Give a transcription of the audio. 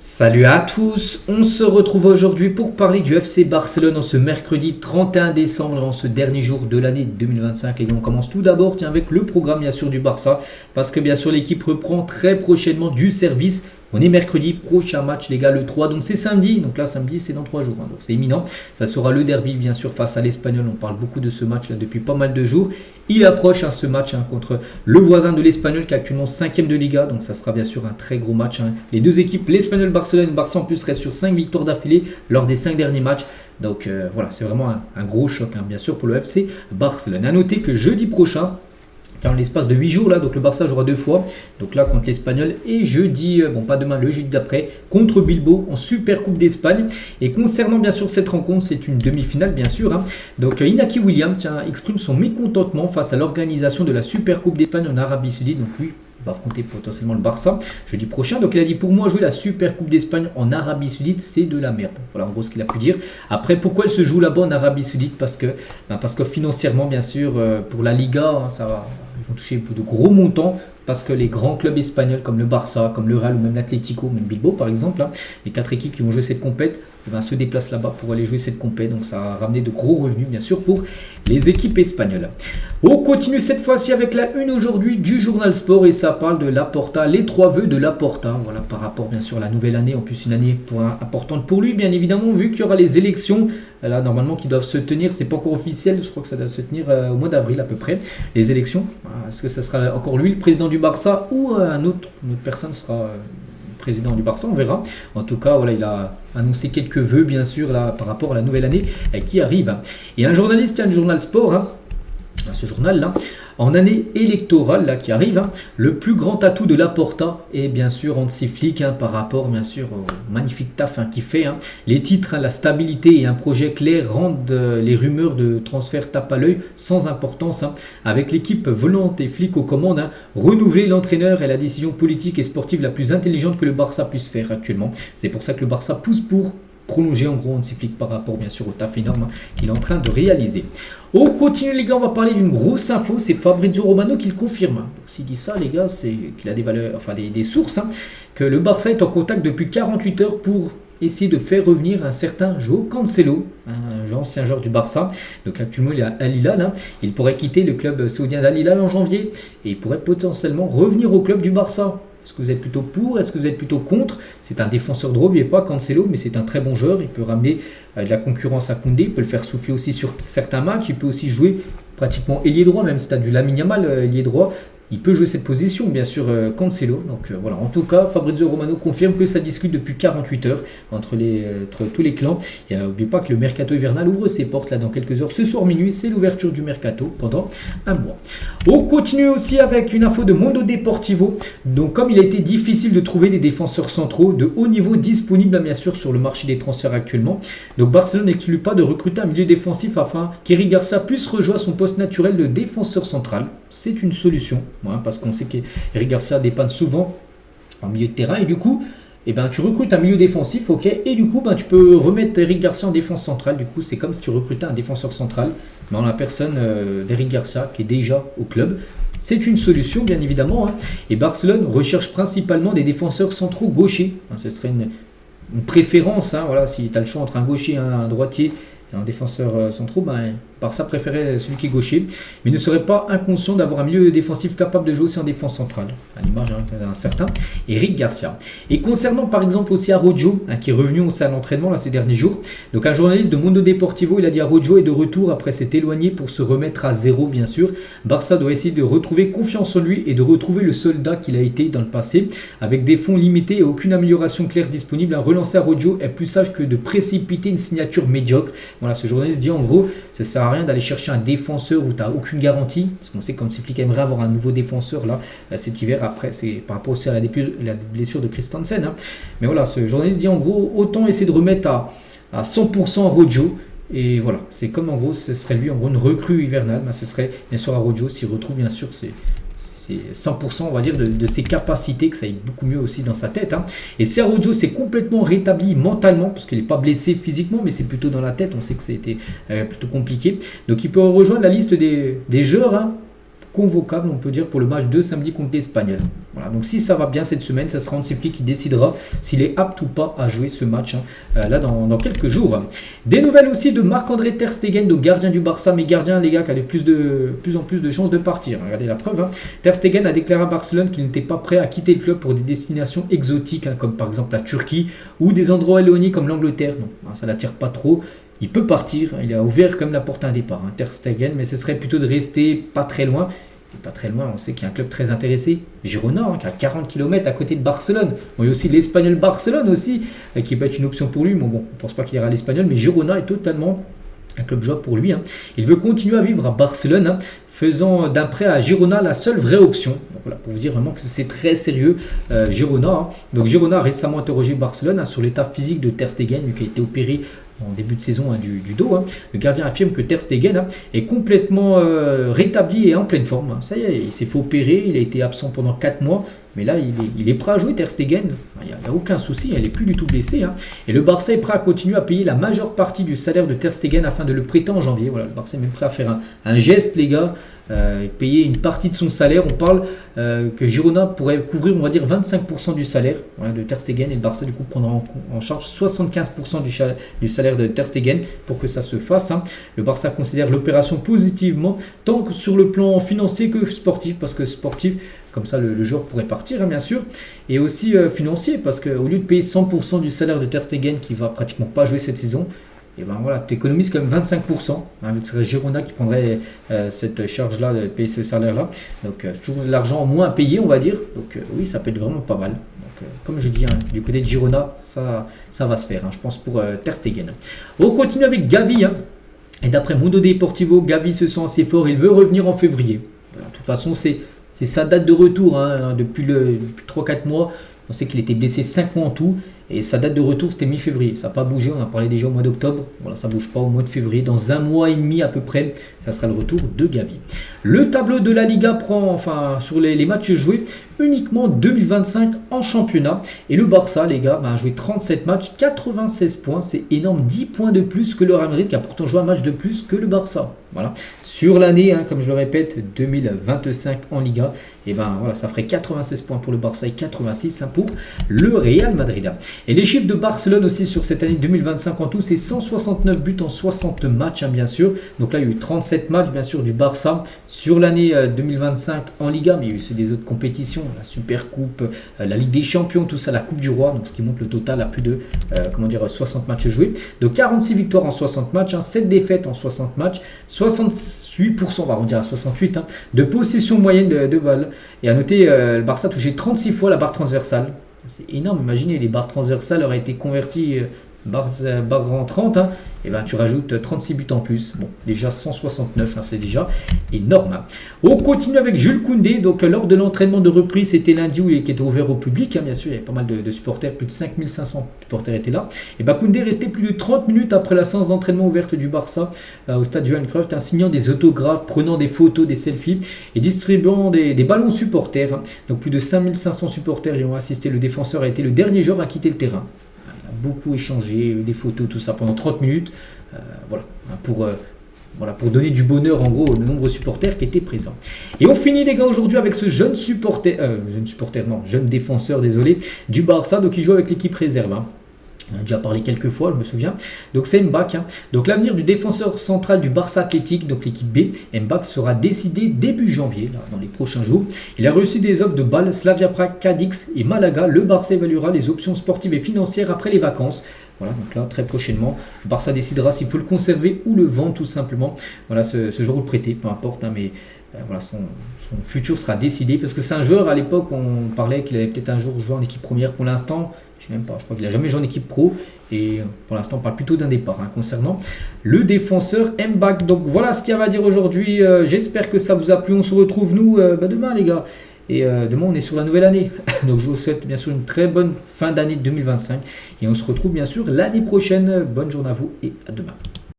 Salut à tous, on se retrouve aujourd'hui pour parler du FC Barcelone en ce mercredi 31 décembre, en ce dernier jour de l'année 2025. Et on commence tout d'abord avec le programme bien sûr du Barça, parce que bien sûr l'équipe reprend très prochainement du service. On est mercredi, prochain match les gars, le 3, donc c'est samedi, donc là samedi c'est dans 3 jours, donc c'est imminent. Ça sera le derby bien sûr face à l'Espagnol, on parle beaucoup de ce match là depuis pas mal de jours. Il approche ce match contre le voisin de l'Espagnol qui est actuellement 5ème de Liga, donc ça sera bien sûr un très gros match. Les deux équipes, l'Espagnol, Barcelone, Barça en plus reste sur 5 victoires d'affilée lors des 5 derniers matchs. Donc voilà, c'est vraiment un gros choc bien sûr pour le FC Barcelone. A noter que jeudi prochain, dans l'espace de 8 jours là, donc le Barça jouera 2 fois, donc là contre l'Espagnol, et jeudi, bon pas demain, le jeudi d'après, contre Bilbao en Super Coupe d'Espagne. Et concernant bien sûr cette rencontre, c'est une demi-finale bien sûr, donc Inaki Williams exprime son mécontentement face à l'organisation de la Super Coupe d'Espagne en Arabie Saoudite, donc lui il va affronter potentiellement le Barça jeudi prochain. Donc il a dit, pour moi jouer la Super Coupe d'Espagne en Arabie Saoudite c'est de la merde. Voilà en gros ce qu'il a pu dire. Après pourquoi elle se joue là-bas en Arabie Saoudite, parce que financièrement bien sûr pour la Liga ça va, ils vont toucher de gros montants, parce que les grands clubs espagnols comme le Barça, comme le Real ou même l'Atlético, même Bilbao par exemple, les 4 équipes qui vont jouer cette compète, se déplacent là-bas pour aller jouer cette compète. Donc ça a ramené de gros revenus bien sûr pour les équipes espagnoles. On continue cette fois-ci avec la une aujourd'hui du journal Sport, et ça parle de Laporta, les 3 vœux de Laporta. Voilà, par rapport bien sûr à la nouvelle année, en plus une année importante pour lui bien évidemment, vu qu'il y aura les élections là normalement qui doivent se tenir, c'est pas encore officiel, je crois que ça doit se tenir au mois d'avril à peu près, les élections. Est-ce que ça sera encore lui le président du Barça ou une autre personne sera président du Barça, on verra. En tout cas, voilà, il a annoncé quelques vœux, bien sûr, là, par rapport à la nouvelle année qui arrive. Et un journaliste, le journal Sport, ce journal-là, en année électorale là, qui arrive, le plus grand atout de Laporta est bien sûr Hansi Flick, par rapport bien sûr au magnifique taf qu'il fait. Les titres, la stabilité et un projet clair rendent les rumeurs de transfert tape à l'œil sans importance. Avec l'équipe volante et Flick aux commandes, renouveler l'entraîneur est la décision politique et sportive la plus intelligente que le Barça puisse faire actuellement. C'est pour ça que le Barça pousse pour prolonger en gros Hansi Flick par rapport bien sûr au taf énorme qu'il est en train de réaliser. On continue les gars, on va parler d'une grosse info, c'est Fabrizio Romano qui le confirme. Donc, s'il dit ça les gars, c'est qu'il a des valeurs, enfin des sources, que le Barça est en contact depuis 48 heures pour essayer de faire revenir un certain João Cancelo, un ancien joueur du Barça. Donc actuellement il est à Al Hilal, il pourrait quitter le club saoudien d'Al Hilal en janvier et il pourrait potentiellement revenir au club du Barça. Est-ce que vous êtes plutôt pour? Est-ce que vous êtes plutôt contre? C'est un défenseur de n'oubliez pas Cancelo, mais c'est un très bon joueur. Il peut ramener de la concurrence à Koundé, il peut le faire souffler aussi sur certains matchs. Il peut aussi jouer pratiquement ailier droit, même si tu as du Lamine Yamal ailier droit. Il peut jouer cette position, bien sûr, Cancelo. Donc voilà, en tout cas, Fabrizio Romano confirme que ça discute depuis 48 heures entre tous les clans. Et n'oubliez pas que le mercato hivernal ouvre ses portes là dans quelques heures. Ce soir minuit, c'est l'ouverture du mercato pendant un mois. On continue aussi avec une info de Mundo Deportivo. Donc comme il a été difficile de trouver des défenseurs centraux de haut niveau disponibles, bien sûr, sur le marché des transferts actuellement, donc Barcelone n'exclut pas de recruter un milieu défensif afin qu'Eric Garcia puisse rejoindre son poste naturel de défenseur central. C'est une solution. Parce qu'on sait qu'Eric Garcia dépanne souvent en milieu de terrain et du coup tu recrutes un milieu défensif, ok, et du coup tu peux remettre Eric Garcia en défense centrale. Du coup c'est comme si tu recrutais un défenseur central mais en la personne d'Eric Garcia qui est déjà au club. C'est une solution bien évidemment, et Barcelone recherche principalement des défenseurs centraux gauchers. Ce serait une préférence, voilà, si tu as le choix entre un gaucher et un droitier et un défenseur centraux, Barça préférait celui qui est gaucher, mais ne serait pas inconscient d'avoir un milieu défensif capable de jouer aussi en défense centrale, à l'image d'un certain Eric Garcia. Et concernant par exemple aussi Araujo, qui est revenu aussi à l'entraînement là, ces derniers jours, donc un journaliste de Mundo Deportivo, il a dit Araujo est de retour après s'être éloigné pour se remettre à zéro bien sûr. Barça doit essayer de retrouver confiance en lui et de retrouver le soldat qu'il a été dans le passé. Avec des fonds limités et aucune amélioration claire disponible, relancer Araujo est plus sage que de précipiter une signature médiocre. Voilà, ce journaliste dit en gros, ça sert à rien d'aller chercher un défenseur où tu n'as aucune garantie, parce qu'on sait qu'Hansi Flick aimerait avoir un nouveau défenseur là cet hiver. Après c'est par rapport aussi à la blessure de Christensen, mais voilà, ce journaliste dit en gros autant essayer de remettre à 100% Araujo. Et voilà, c'est comme en gros ce serait lui en gros une recrue hivernale, ce serait bien sûr Araujo s'il retrouve bien sûr c'est 100% on va dire de ses capacités, que ça aille beaucoup mieux aussi dans sa tête. Et si Araujo s'est complètement rétabli mentalement, parce qu'il n'est pas blessé physiquement, mais c'est plutôt dans la tête, on sait que ça a été plutôt compliqué. Donc il peut rejoindre la liste des joueurs convocable, on peut dire, pour le match de samedi contre l'Espagnol. Voilà, donc si ça va bien cette semaine, ça sera Hansi Flick qui décidera s'il est apte ou pas à jouer ce match là dans quelques jours. Des nouvelles aussi de Marc-André Ter Stegen, donc gardien du Barça, mais gardien les gars qui a de plus en plus de chances de partir. Regardez la preuve. Ter Stegen a déclaré à Barcelone qu'il n'était pas prêt à quitter le club pour des destinations exotiques, comme par exemple la Turquie ou des endroits éloignés comme l'Angleterre. Non, ça l'attire pas trop. Il peut partir, il a ouvert comme la porte à un départ, Ter Stegen, mais ce serait plutôt de rester pas très loin. Pas très loin, on sait qu'il y a un club très intéressé, Girona, qui est à 40 km à côté de Barcelone. Bon, il y a aussi l'Espagnol Barcelone aussi, qui peut être une option pour lui. Bon, on ne pense pas qu'il ira à l'Espagnol, mais Girona est totalement un club jouable pour lui. Il veut continuer à vivre à Barcelone, faisant d'un prêt à Girona la seule vraie option. Donc voilà, pour vous dire vraiment que c'est très sérieux, Girona. Donc Girona a récemment interrogé Barcelone sur l'état physique de Ter Stegen, lui qui a été opéré en début de saison du dos. Le gardien affirme que Ter Stegen est complètement rétabli et en pleine forme. Ça y est, il s'est fait opérer, il a été absent pendant 4 mois, mais là il est prêt à jouer Ter Stegen, il n'y a aucun souci, il n'est plus du tout blessé. Et le Barça est prêt à continuer à payer la majeure partie du salaire de Ter Stegen afin de le prêter en janvier. Voilà, le Barça est même prêt à faire un geste les gars, payer une partie de son salaire. On parle que Girona pourrait couvrir, on va dire, 25% du salaire de Ter Stegen, et le Barça du coup prendra en charge 75% du salaire de Ter Stegen pour que ça se fasse. Le Barça considère l'opération positivement, tant sur le plan financier que sportif, parce que sportif, comme ça le joueur pourrait partir bien sûr, et aussi financier, parce qu'au lieu de payer 100% du salaire de Ter Stegen qui va pratiquement pas jouer cette saison, et ben voilà, tu économises quand même 25%, vu que ce serait Girona qui prendrait cette charge-là, de payer ce salaire-là. Donc toujours de l'argent en moins à payer, on va dire. Donc oui, ça peut être vraiment pas mal. Donc comme je dis, du côté de Girona, ça va se faire, je pense, pour Ter Stegen. On continue avec Gavi. Et d'après Mundo Deportivo, Gavi se sent assez fort, il veut revenir en février. Voilà, de toute façon, c'est sa date de retour depuis 3-4 mois. On sait qu'il était blessé 5 mois en tout. Et sa date de retour, c'était mi-février. Ça n'a pas bougé, on en parlait déjà au mois d'octobre. Voilà, ça ne bouge pas au mois de février. Dans 1 mois et demi à peu près, ça sera le retour de Gavi. Le tableau de la Liga prend, sur les matchs joués, uniquement 2025 en championnat. Et le Barça, les gars, a joué 37 matchs, 96 points. C'est énorme, 10 points de plus que le Real Madrid, qui a pourtant joué un match de plus que le Barça. Voilà. Sur l'année, comme je le répète, 2025 en Liga, et voilà, ça ferait 96 points pour le Barça et 86 pour le Real Madrid. Et les chiffres de Barcelone aussi sur cette année 2025 en tout, c'est 169 buts en 60 matchs, bien sûr. Donc là, il y a eu 37 matchs, bien sûr, du Barça sur l'année 2025 en Liga, mais il y a eu aussi des autres compétitions, la Super Coupe, la Ligue des Champions, tout ça, la Coupe du Roi, donc ce qui monte le total à plus de 60 matchs joués. Donc 46 victoires en 60 matchs, 7 défaites en 60 matchs, 68%, on dire à 68, de possession moyenne de balles. Et à noter, le Barça a touché 36 fois la barre transversale. C'est énorme, imaginez, les barres transversales auraient été converties barre en 30, et tu rajoutes 36 buts en plus. Bon, déjà 169, c'est déjà énorme. On continue avec Jules Koundé. Donc lors de l'entraînement de reprise, c'était lundi où il était ouvert au public, bien sûr, il y avait pas mal de supporters, plus de 5500 supporters étaient là. Et Koundé restait plus de 30 minutes après la séance d'entraînement ouverte du Barça au stade Johan Cruyff, signant des autographes, prenant des photos, des selfies et distribuant des ballons aux supporters. Donc plus de 5500 supporters y ont assisté. Le défenseur a été le dernier joueur à quitter le terrain. Beaucoup échangé, des photos, tout ça pendant 30 minutes, pour donner du bonheur en gros aux nombreux supporters qui étaient présents. Et on finit les gars aujourd'hui avec ce jeune défenseur du Barça, donc il joue avec l'équipe réserve. On a déjà parlé quelques fois, je me souviens. Donc c'est Mbac. Donc l'avenir du défenseur central du Barça Athletic, donc l'équipe B, Mbac, sera décidé début janvier, dans les prochains jours. Il a reçu des offres de Bâle, Slavia Prague, Cadix et Malaga. Le Barça évaluera les options sportives et financières après les vacances. Voilà, donc là, très prochainement, le Barça décidera s'il faut le conserver ou le vendre tout simplement. Voilà, ce joueur ou le prêter, peu importe, mais son futur sera décidé. Parce que c'est un joueur, à l'époque, on parlait qu'il allait peut-être un jour jouer en équipe première. Pour l'instant, je sais même pas, je crois qu'il n'a jamais joué en équipe pro. Et pour l'instant, on parle plutôt d'un départ concernant le défenseur Mbac. Donc voilà ce qu'il y avait à dire aujourd'hui. J'espère que ça vous a plu. On se retrouve, nous, demain, les gars. Et demain, on est sur la nouvelle année. Donc je vous souhaite bien sûr une très bonne fin d'année 2025. Et on se retrouve bien sûr l'année prochaine. Bonne journée à vous et à demain.